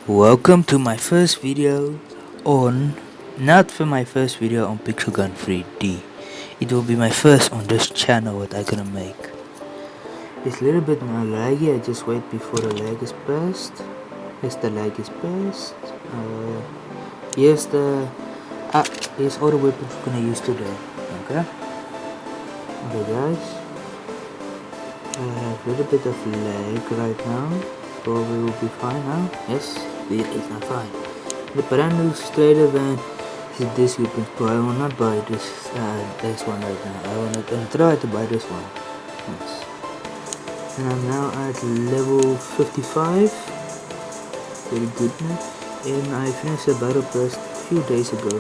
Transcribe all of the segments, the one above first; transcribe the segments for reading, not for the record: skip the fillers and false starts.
Welcome to my first video on, not for my first video on Pixel Gun 3D. It will be my first on this channel what I'm gonna make. It's a little bit now laggy, I just wait before the lag is past. Yes, the lag is past. Here's the, here's all the weapons we're gonna use today, okay? Okay guys, I have a little bit of lag right now, but we will be fine now. Yes, it's not fine. The brand new Strader van is this weapon, but I will not buy this one right now. I will not try to buy this one. Yes. And I'm now at level 55. Very good now. And I finished the battle quest a few days ago.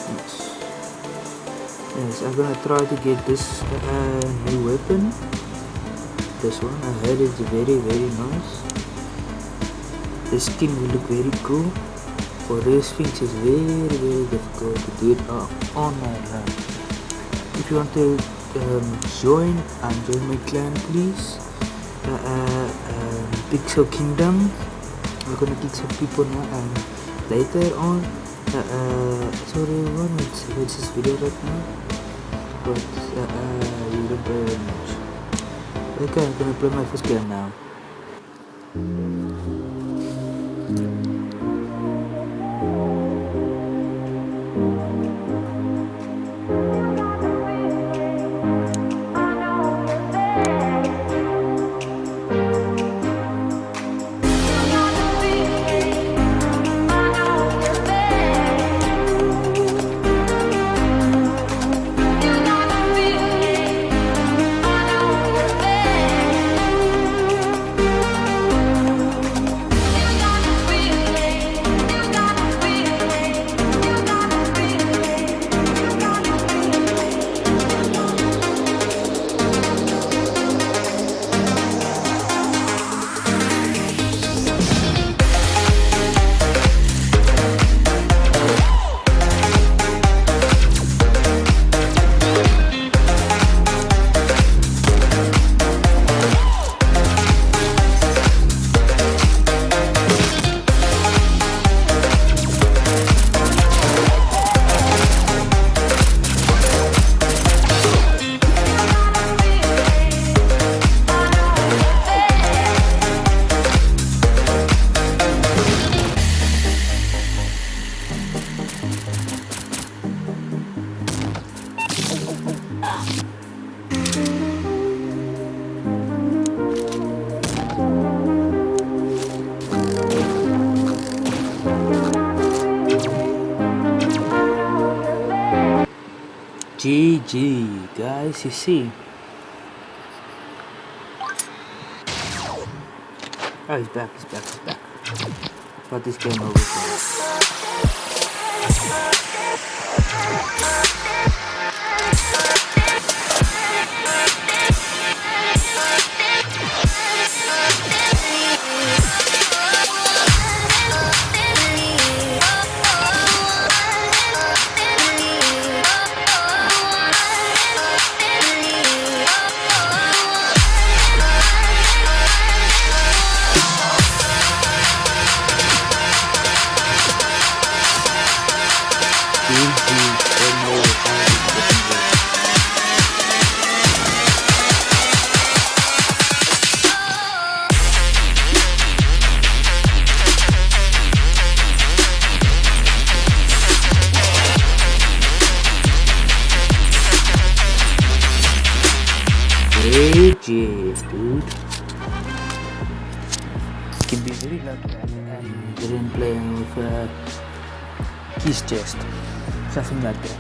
Yes. Yes, I'm gonna try to get this new weapon. This one, I heard it's very nice. The skin will look very cool. For these things it's very difficult to do it on my own. If you want to join my clan, please. Pixel Kingdom. We're gonna kick some people now and later on. Sorry everyone, it's this video right now. But you don't play very much. Okay, I'm gonna play my first game now. GG, guys, you see. Oh, he's back. But this game over. Dude. Can be very lucky and didn't play with his chest. Something like that.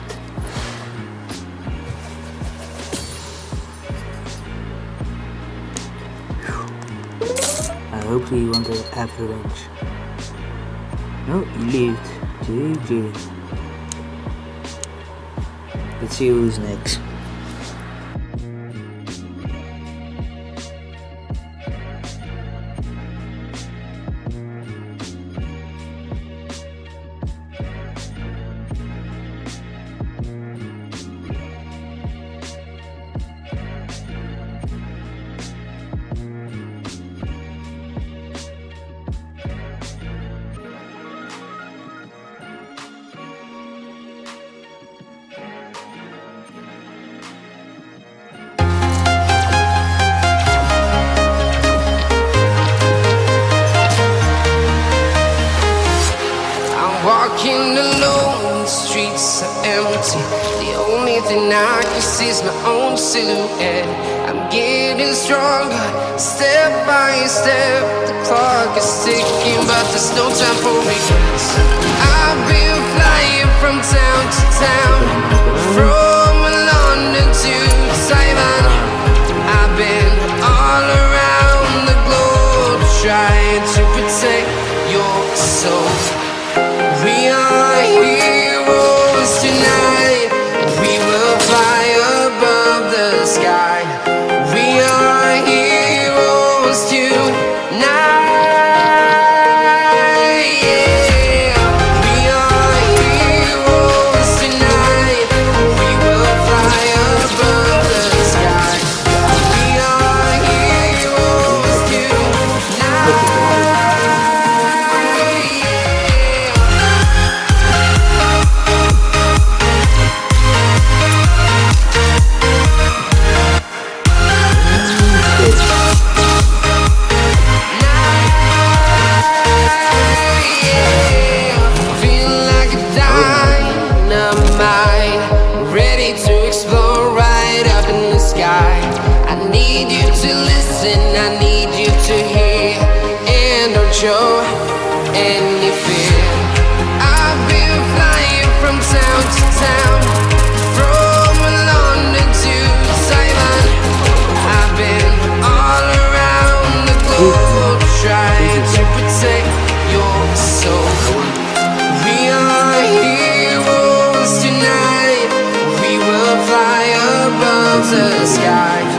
I hope he won the average. No, he lived. GG. Let's see who's next. thing I can see is my own silhouette. I'm getting stronger, step by step. The clock is ticking, but there's no time for regrets. I've been flying from town to town, from London to Taiwan. I've been all around the globe, trying to protect your soul. We are heroes tonight. We will fly above the sky. We are heroes tonight. Yeah. We are heroes tonight. We will fly above the sky. We are heroes tonight. Ready to explore right up in the sky. I need you to listen, I need you to hear, and don't show any fear. I've been flying from town to town, from London to Taiwan. I've been all around the globe, trying to protect your soul. We are heroes tonight. We will fly above the sky.